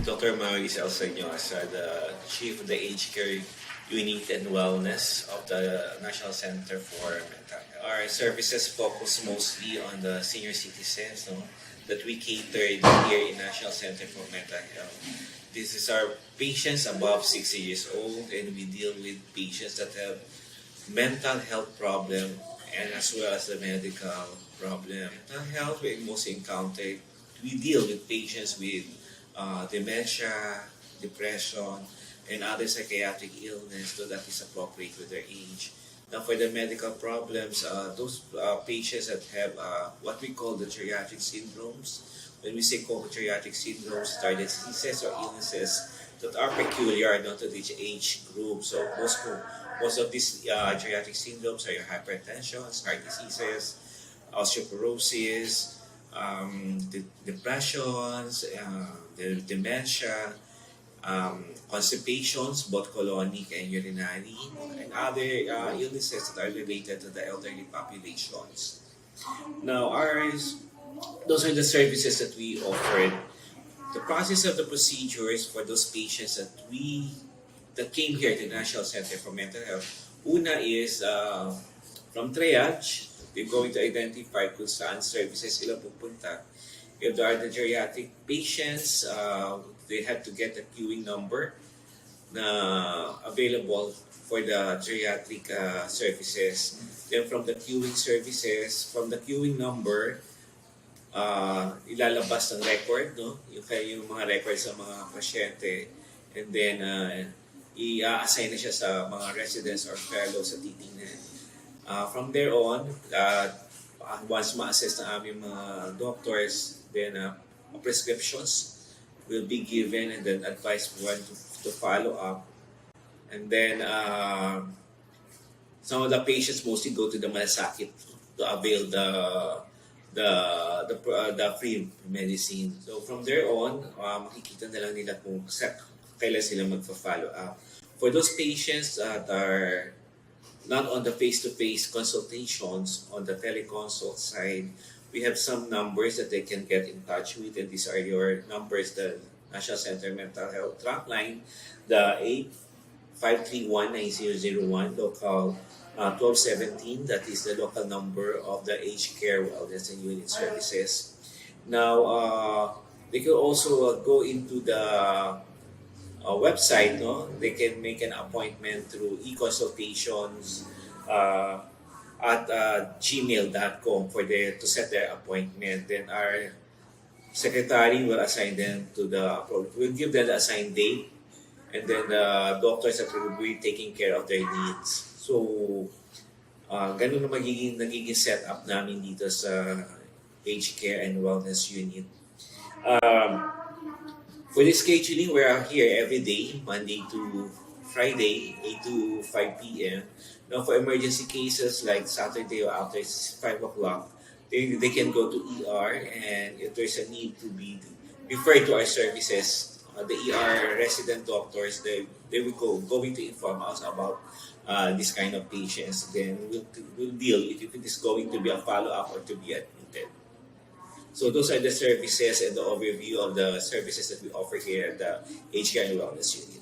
Dr. Maurice Elseños, the Chief of the Aged Care Unit and Wellness of the National Center for Mental Health. Our services focus mostly on the senior citizens that we cater here in National Center for Mental Health. This is our patients above 60 years old, and we deal with patients that have mental health problem and as well as the medical problem. Mental health, we mostly encounter, we deal with patients with dementia, depression, and other psychiatric illness, so that is appropriate with their age. Now, for the medical problems, those patients that have what we call the geriatric syndromes. When we say geriatric syndromes, are diseases or illnesses that are peculiar not to each age group. So most of these geriatric syndromes are your hypertension, heart diseases, osteoporosis, depressions, the dementia, constipations, both colonic and urinary, and other illnesses that are related to the elderly populations. Now, those are the services that we offered. The process of the procedures for those patients that came here to the National Center for Mental Health, una is from triage, we're going to identify kung saan services sila pupunta. If there are the geriatric patients, they have to get a queuing number na available for the geriatric services. Then from the queuing services, from the queuing number, ilalabas ng record, yung mga records sa mga pasyente, and then i-assign na siya sa mga residents or fellows sa titingnan. From there on, once ma-assess na aming mga doctors, then prescriptions will be given and then advice when to follow up. And then some of the patients mostly go to the malasakit to avail the free medicine. So from there on, makikita na lang nila kung kailan sila magpa-follow up. For those patients that are not on the face-to-face consultations, on the teleconsult side, we have some numbers that they can get in touch with, and these are your numbers, the National Center Mental Health Trunk line, the 85319001, local 1217, that is the local number of the Aged Care Wellness and Unit Services. Now, they can also go into the website, they can make an appointment through e-consultations at gmail.com to set their appointment. Then our secretary will assign them we'll give them the assigned date, and then the doctors that will be taking care of their needs. So, ganun na nagiging setup namin dito sa Aged Care and Wellness Unit. For the scheduling, we are here every day, Monday to Friday, 8 to 5 p.m. Now, for emergency cases like Saturday or after 5 o'clock, they can go to ER, and if there's a need to be referred to our services, the ER resident doctors, they will going to inform us about this kind of patients. Then we'll deal if it is going to be a follow-up or to be admitted. So those are the services and the overview of the services that we offer here at the Aged Care and Wellness Unit.